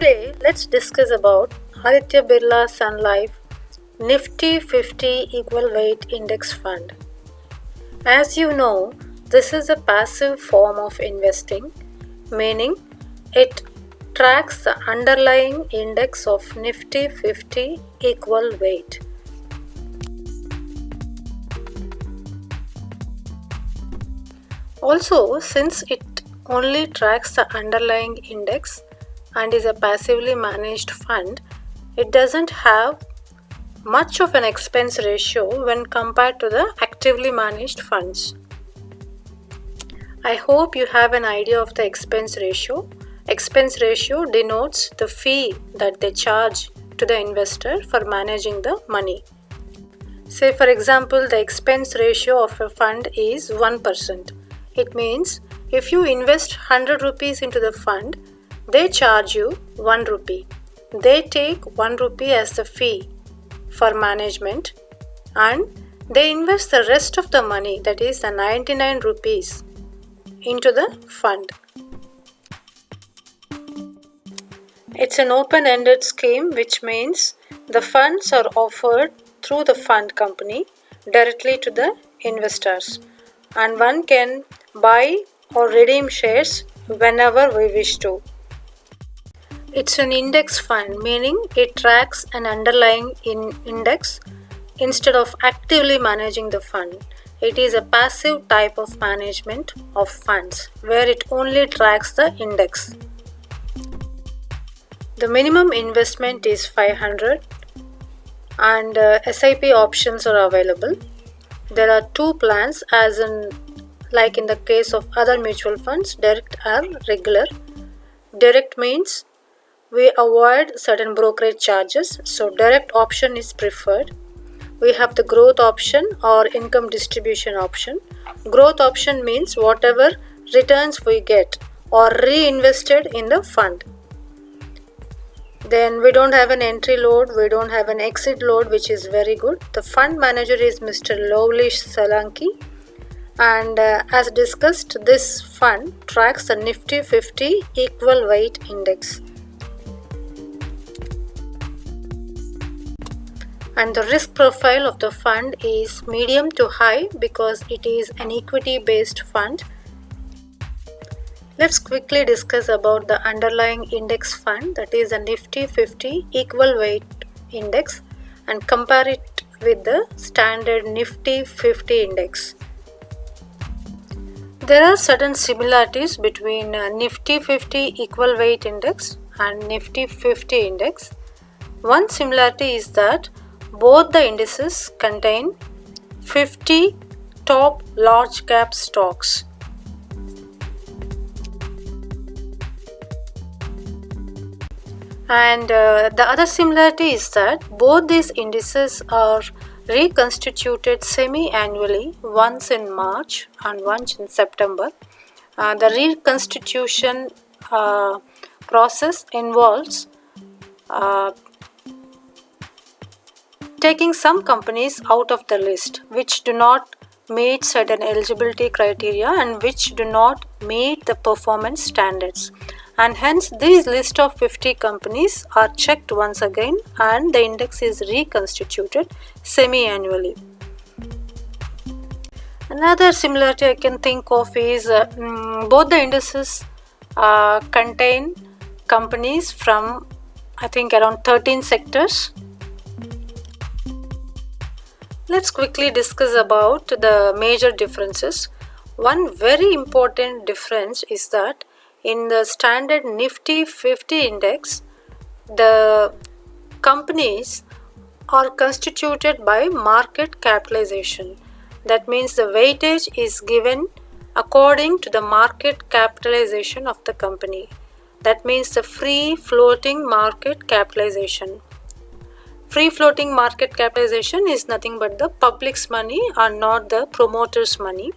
Today, let's discuss about Aditya Birla SunLife Nifty 50 Equal Weight Index Fund. As you know, this is a passive form of investing, meaning it tracks the underlying index of Nifty 50 equal weight. Also, since it only tracks the underlying index and is a passively managed fund, it doesn't have much of an expense ratio when compared to the actively managed funds. I hope you have an idea of the expense ratio. Expense ratio denotes the fee that they charge to the investor for managing the money. Say for example, the expense ratio of a fund is 1%. It means if you invest 100 rupees into the fund, they charge you 1 rupee. They take 1 rupee as the fee for management and they invest the rest of the money, that is the 99 rupees, into the fund. It's an open-ended scheme, which means the funds are offered through the fund company directly to the investors, and one can buy or redeem shares whenever we wish to. It's an index fund, meaning it tracks an underlying index instead of actively managing the fund. It is a passive type of management of funds where it only tracks the index. The minimum investment is 500 and SIP options are available. There are two plans, as in like in the case of other mutual funds, direct or regular. Direct means we avoid certain brokerage charges, so direct option is preferred. We have the growth option or income distribution option. Growth option means whatever returns we get or reinvested in the fund. Then we don't have an entry load, we don't have an exit load, which is very good. The fund manager is Mr. Lovelish Salanki, and as discussed, this fund tracks the Nifty 50 equal weight index. And the risk profile of the fund is medium to high because it is an equity based fund. Let's quickly discuss about the underlying index fund, that is the Nifty 50 equal weight index, and compare it with the standard Nifty 50 index. There are certain similarities between Nifty 50 equal weight index and Nifty 50 index. One similarity is that both the indices contain 50 top large cap stocks. And the other similarity is that both these indices are reconstituted semi-annually, once in March and once in September. The reconstitution process involves taking some companies out of the list which do not meet certain eligibility criteria and which do not meet the performance standards. And hence these list of 50 companies are checked once again and the index is reconstituted semi-annually. Another similarity I can think of is both the indices contain companies from I think around 13 sectors. Let's quickly discuss about the major differences. One very important difference is that in the standard Nifty 50 index, the companies are constituted by market capitalization. That means the weightage is given according to the market capitalization of the company. That means the free floating market capitalization. Free floating market capitalization is nothing but the public's money and not the promoter's money.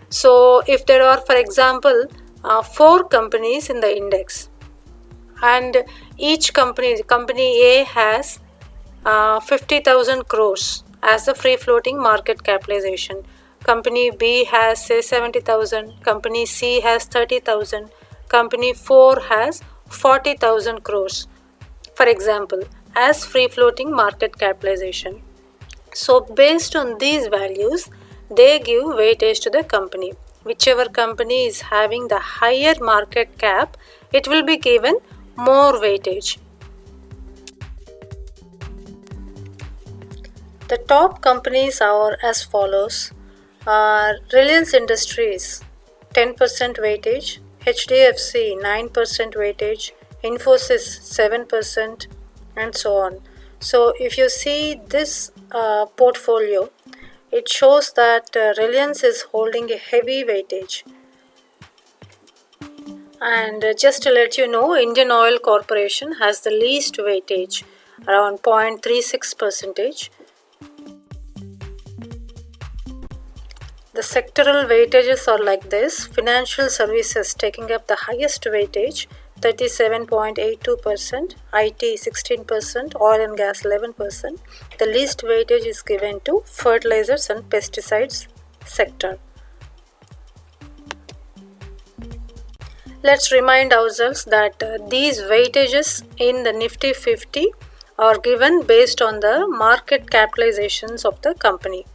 So if there are, for example, 4 companies in the index and each company A has 50,000 crores as the free floating market capitalization. Company B has say 70,000, company C has 30,000, company 4 has 40,000 crores, for example, as free floating market capitalization. So based on these values, they give weightage to the company. Whichever company is having the higher market cap, it will be given more weightage. The top companies are as follows: Reliance Industries 10% weightage, HDFC 9% weightage, Infosys 7%, and so on. So if you see this portfolio, it shows that Reliance is holding a heavy weightage. And just to let you know, Indian Oil Corporation has the least weightage, around 0.36%. The sectoral weightages are like this: financial services taking up the highest weightage, 37.82%, IT 16%, oil and gas 11%. The least weightage is given to fertilizers and pesticides sector. Let's remind ourselves that these weightages in the Nifty 50 are given based on the market capitalizations of the company.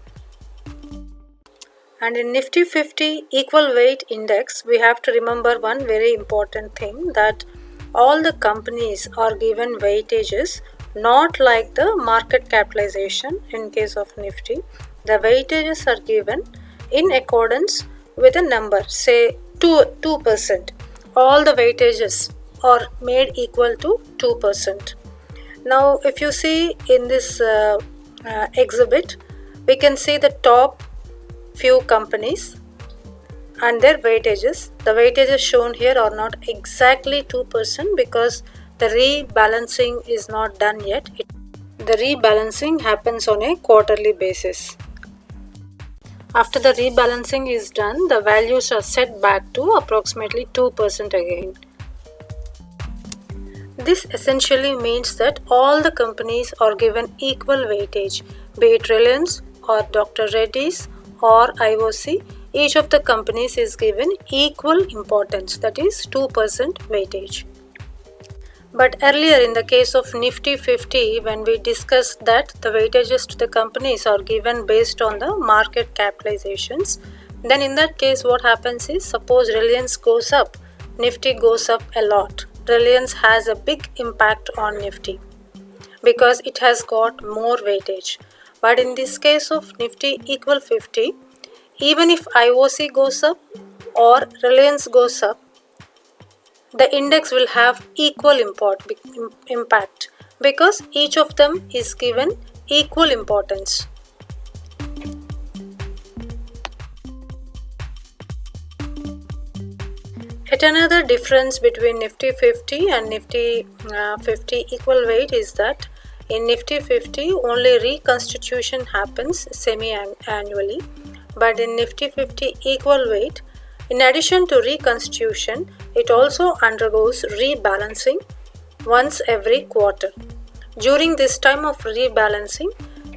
And in Nifty 50 equal weight index, we have to remember one very important thing, that all the companies are given weightages not like the market capitalization in case of Nifty. The weightages are given in accordance with a number, say 2%. All the weightages are made equal to 2%. Now if you see in this exhibit, we can see the top few companies and their weightages. The weightages shown here are not exactly 2% because the rebalancing is not done yet. The rebalancing happens on a quarterly basis. After the rebalancing is done, the values are set back to approximately 2% again. This essentially means that all the companies are given equal weightage, be it Reliance or Dr. Reddy's or IOC. Each of the companies is given equal importance, that is 2% weightage. But earlier in the case of Nifty 50, when we discussed that the weightages to the companies are given based on the market capitalizations, then in that case what happens is, suppose Reliance goes up, Nifty goes up a lot. Reliance has a big impact on Nifty because it has got more weightage. But in this case of Nifty equal 50, even if IOC goes up or Reliance goes up, the index will have equal impact because each of them is given equal importance. Yet another difference between Nifty 50 and Nifty 50 equal weight is that in Nifty 50 only reconstitution happens semi-annually, but in Nifty 50 equal weight, in addition to reconstitution, it also undergoes rebalancing once every quarter. During this time of rebalancing,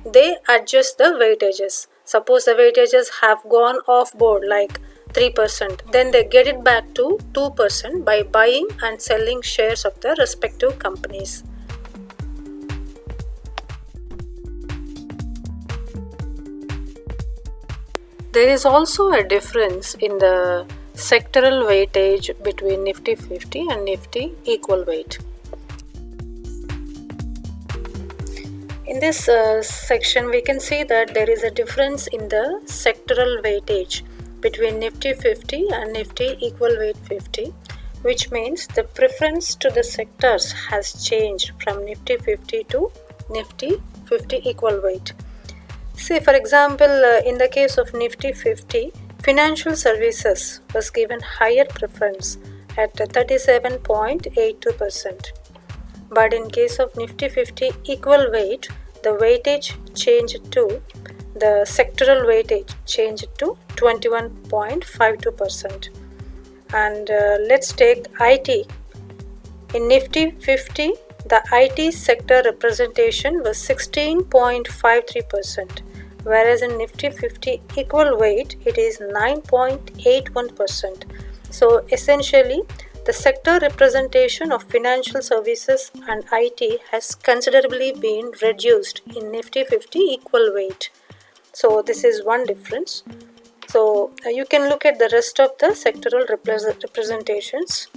they adjust the weightages. Suppose the weightages have gone off board like 3%, then they get it back to 2% by buying and selling shares of the respective companies. There is also a difference in the sectoral weightage between Nifty 50 and Nifty equal weight. In this section, we can see that there is a difference in the sectoral weightage between Nifty 50 and Nifty equal weight 50, which means the preference to the sectors has changed from Nifty 50 to Nifty 50 equal weight. See, for example, in the case of Nifty 50, financial services was given higher preference at 37.82%. But in case of Nifty 50 equal weight, the weightage changed to, the sectoral weightage changed to 21.52%. And let's take IT. In Nifty 50, the IT sector representation was 16.53%, whereas in Nifty 50 equal weight, it is 9.81%. So essentially, The sector representation of financial services and IT has considerably been reduced in Nifty 50 equal weight. So this is one difference. So you can look at the rest of the sectoral representations.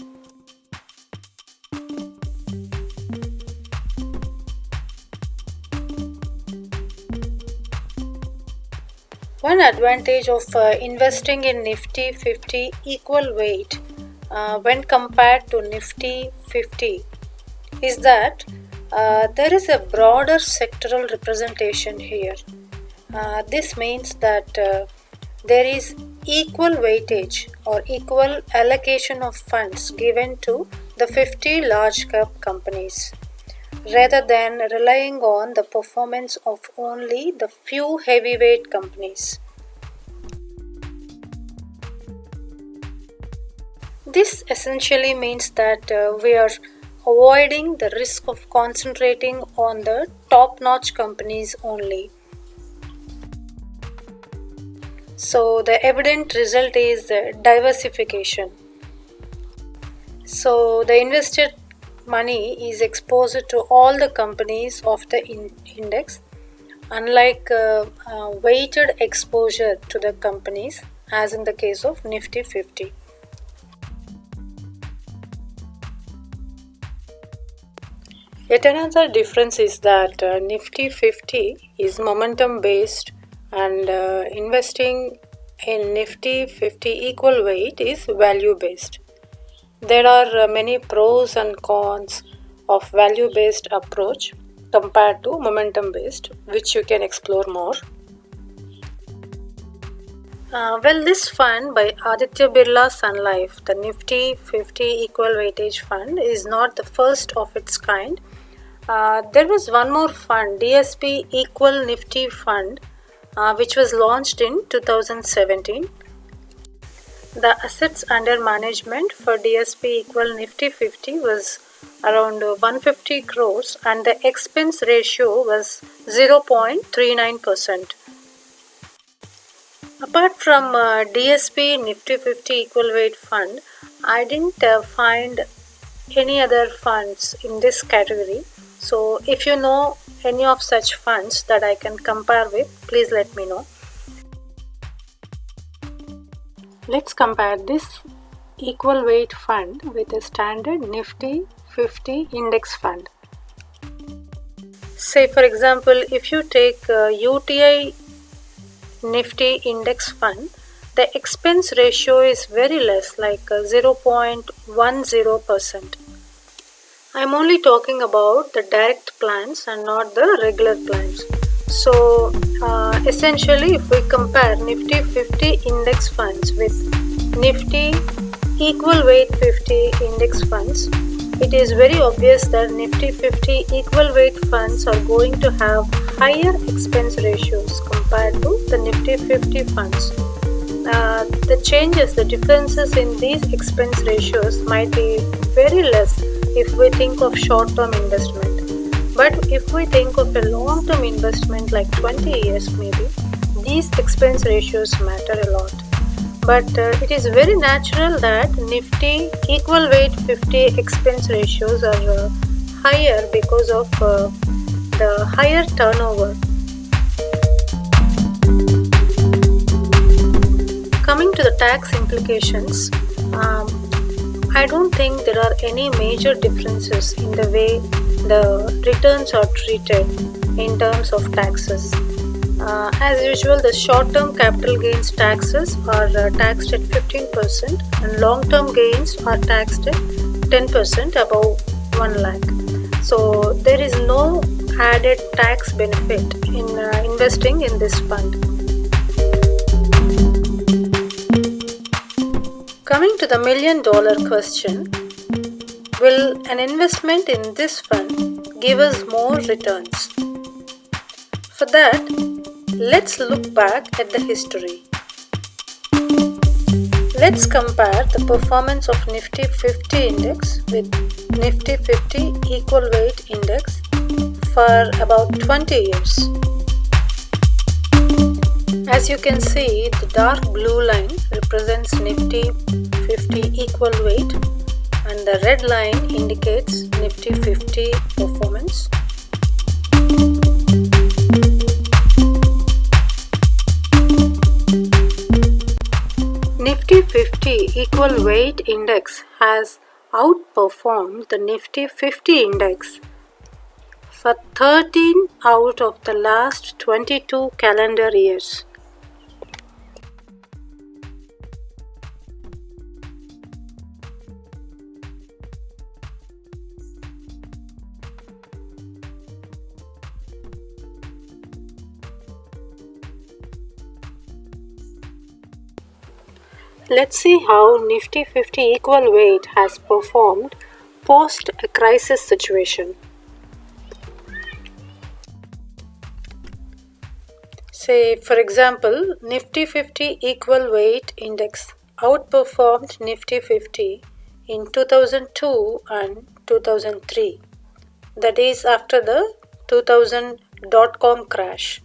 One advantage of investing in Nifty 50 equal weight when compared to Nifty 50 is that there is a broader sectoral representation here. This means that there is equal weightage or equal allocation of funds given to the 50 large cap companies, rather than relying on the performance of only the few heavyweight companies. This essentially means that we are avoiding the risk of concentrating on the top-notch companies only. So the evident result is diversification. So the invested money is exposed to all the companies of the index, unlike weighted exposure to the companies as in the case of Nifty 50. Yet another difference is that Nifty 50 is momentum based and investing in Nifty 50 equal weight is value based. There are many pros and cons of value based approach compared to momentum based, which you can explore more. This fund by Aditya Birla SunLife, the Nifty 50 equal weightage fund, is not the first of its kind. There was one more fund, DSP Equal Nifty Fund, which was launched in 2017. The assets under management for DSP Equal Nifty 50 was around 150 crores and the expense ratio was 0.39%. Apart from DSP Nifty 50 equal weight fund, I didn't find any other funds in this category. So if you know any of such funds that I can compare with, please let me know. Let's compare this equal weight fund with a standard Nifty 50 index fund. Say for example, if you take UTI Nifty index fund, the expense ratio is very less, like 0.10%. I'm only talking about the direct plans and not the regular plans. So essentially, if we compare Nifty 50 index funds with Nifty equal weight 50 index funds, it is very obvious that Nifty 50 equal weight funds are going to have higher expense ratios compared to the Nifty 50 funds. The changes, the differences in these expense ratios might be very less if we think of short-term investment. But if we think of a long-term investment like 20 years maybe, these expense ratios matter a lot. But it is very natural that Nifty equal weight 50 expense ratios are higher because of the higher turnover. Coming to the tax implications, I don't think there are any major differences in the way the returns are treated in terms of taxes. As usual, the short-term capital gains taxes are taxed at 15% and long-term gains are taxed at 10% above 1 lakh. So there is no added tax benefit in investing in this fund. Coming to the $1,000,000 question, will an investment in this fund give us more returns? For that, let's look back at the history. Let's compare the performance of Nifty 50 index with Nifty 50 equal weight index for about 20 years. As you can see, the dark blue line represents Nifty 50 equal weight and the red line indicates Nifty 50 performance. Nifty 50 equal weight index has outperformed the Nifty 50 index for 13 out of the last 22 calendar years. Let's see how Nifty 50 equal weight has performed post a crisis situation. Say, for example, Nifty 50 equal weight index outperformed Nifty 50 in 2002 and 2003. That is after the 2000 dot-com crash.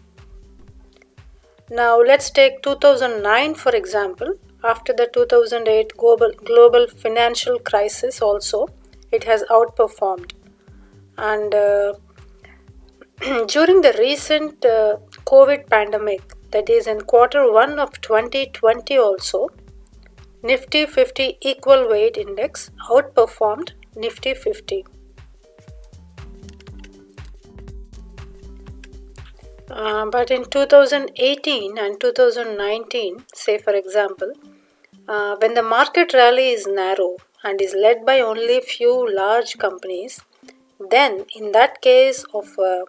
Now let's take 2009 for example. After the 2008 global financial crisis also, it has outperformed. And during the recent COVID pandemic, that is in Q1 of 2020 also, Nifty 50 equal weight index outperformed Nifty 50. But in 2018 and 2019, say for example, when the market rally is narrow and is led by only few large companies, then in that case of a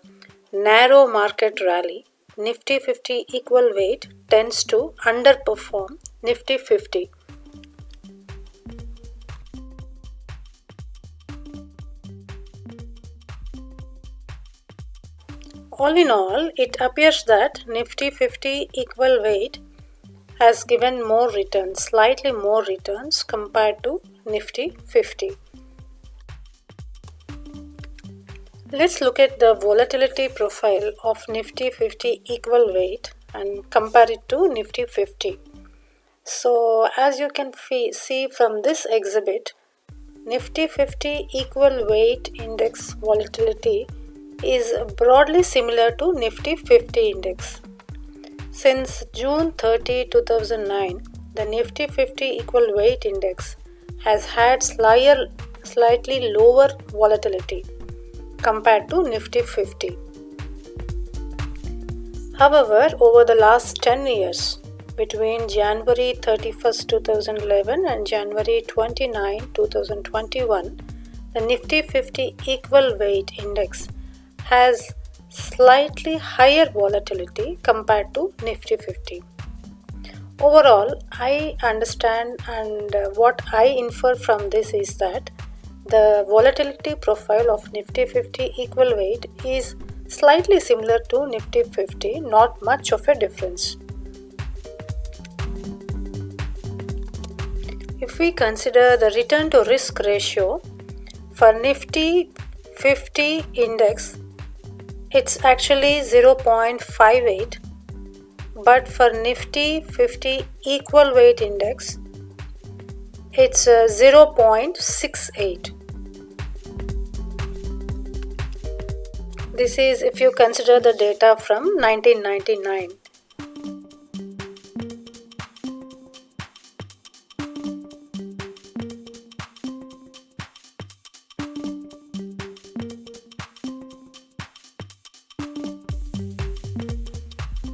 narrow market rally, Nifty 50 equal weight tends to underperform Nifty 50. All in all, it appears that Nifty 50 equal weight has given more returns, slightly more returns compared to Nifty 50. Let's look at the volatility profile of Nifty 50 equal weight and compare it to Nifty 50. So as you can see from this exhibit, Nifty 50 equal weight index volatility is broadly similar to Nifty 50 index. Since June 30, 2009, the Nifty 50 equal weight index has had slightly lower volatility compared to Nifty 50. However, over the last 10 years, between January 31st, 2011 and January 29, 2021, the Nifty 50 equal weight index has slightly higher volatility compared to Nifty 50. Overall, I understand and what I infer from this is that the volatility profile of Nifty 50 equal weight is slightly similar to Nifty 50, not much of a difference. If we consider the return to risk ratio for Nifty 50 index, it's actually 0.58, but for Nifty 50 equal weight index, it's 0.68. This is if you consider the data from 1999.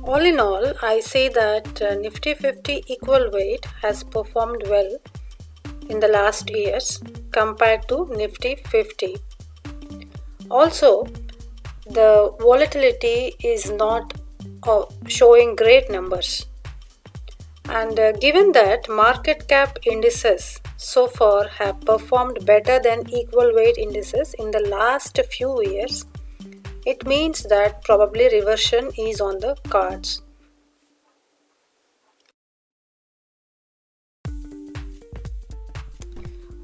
All in all, I say that Nifty 50 equal weight has performed well in the last years compared to Nifty 50. Also, the volatility is not showing great numbers. And given that market cap indices so far have performed better than equal weight indices in the last few years, it means that probably reversion is on the cards.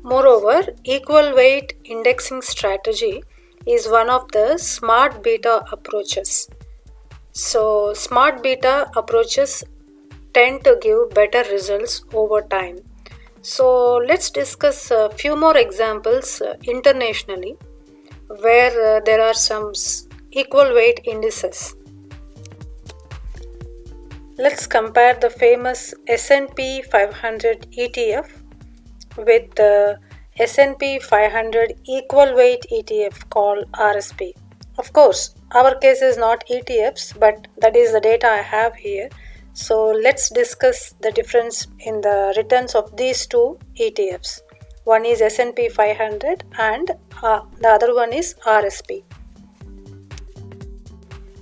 Moreover, equal weight indexing strategy is one of the smart beta approaches. So, smart beta approaches tend to give better results over time. So let's discuss a few more examples internationally where there are some equal weight indices. Let's compare the famous S&P 500 ETF with the S&P 500 equal weight ETF called RSP. Of course, our case is not ETFs, but that is the data I have here. So let's discuss the difference in the returns of these two ETFs. One is S&P 500 and the other one is RSP.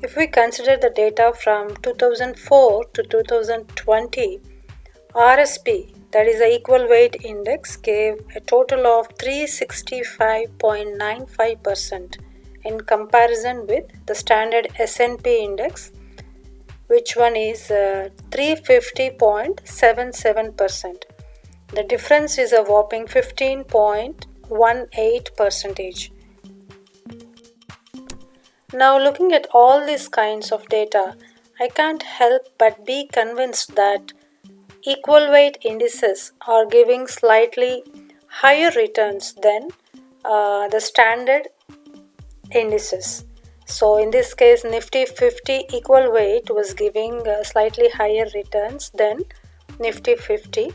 If we consider the data from 2004 to 2020, RSP, that is the equal weight index, gave a total of 365.95% in comparison with the standard S&P index, which one is 350.77%. The difference is a whopping 15.18%. Now, looking at all these kinds of data, I can't help but be convinced that equal weight indices are giving slightly higher returns than the standard indices. So in this case, Nifty 50 equal weight was giving slightly higher returns than Nifty 50,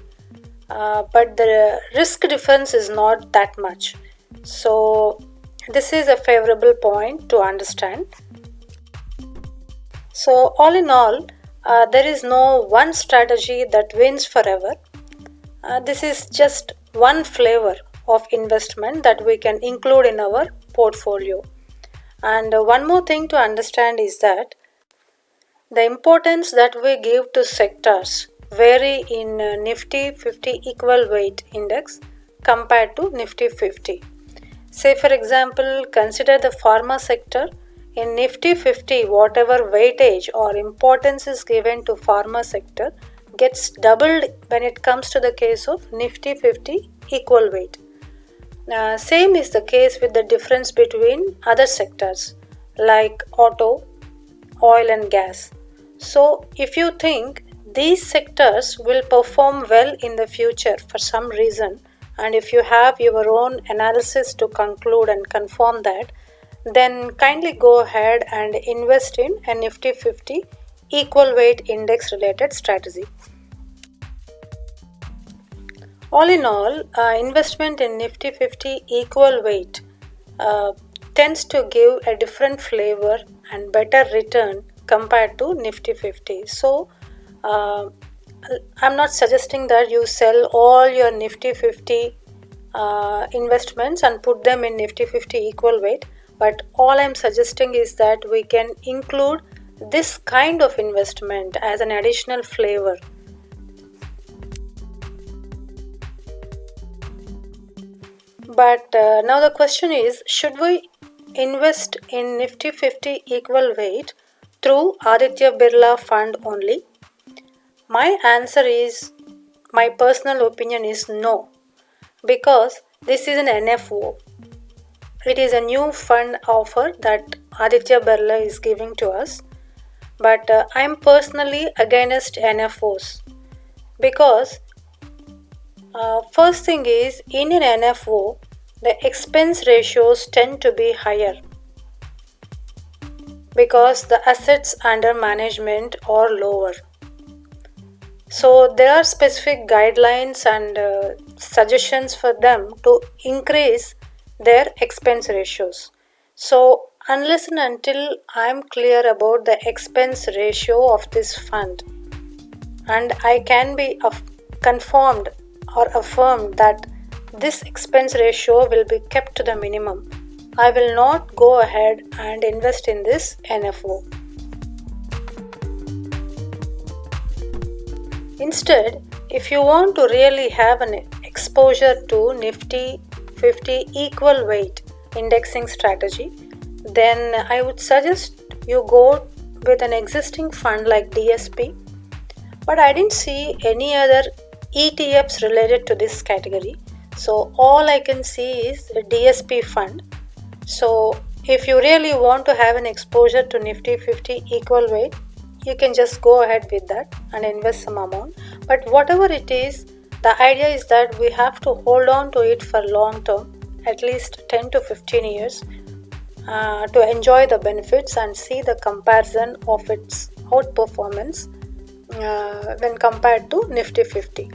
but the risk difference is not that much. So this is a favorable point to understand. So all in all, there is no one strategy that wins forever. This is just one flavor of investment that we can include in our portfolio. And one more thing to understand is that the importance that we give to sectors vary in Nifty 50 equal weight index compared to Nifty 50. Say for example, consider the pharma sector. In Nifty 50, whatever weightage or importance is given to pharma sector gets doubled when it comes to the case of Nifty 50 equal weight. Same is the case with the difference between other sectors like auto, oil and gas. So if you think these sectors will perform well in the future for some reason, and if you have your own analysis to conclude and confirm that, then kindly go ahead and invest in a Nifty 50 equal weight index related strategy. All in all, investment in Nifty 50 equal weight tends to give a different flavor and better return compared to Nifty 50. So, I'm not suggesting that you sell all your Nifty 50 investments and put them in Nifty 50 equal weight, but all I'm suggesting is that we can include this kind of investment as an additional flavor. But now the question is, should we invest in Nifty 50 equal weight through Aditya Birla fund only? My answer is, my personal opinion is no, because this is an NFO. It is a new fund offer that Aditya Birla is giving to us, but I am personally against NFOs because first thing is, in an NFO, the expense ratios tend to be higher because the assets under management are lower. So there are specific guidelines and suggestions for them to increase their expense ratios. So unless and until I am clear about the expense ratio of this fund and I can be confirmed or affirmed that this expense ratio will be kept to the minimum, I will not go ahead and invest in this NFO. Instead, if you want to really have an exposure to Nifty 50 equal weight indexing strategy, then I would suggest you go with an existing fund like DSP. But I didn't see any other ETFs related to this category. So all I can see is a DSP fund. So if you really want to have an exposure to Nifty 50 equal weight, you can just go ahead with that and invest some amount. But whatever it is, The idea is that we have to hold on to it for long term, at least 10 to 15 years, to enjoy the benefits and see the comparison of its outperformance when compared to Nifty 50.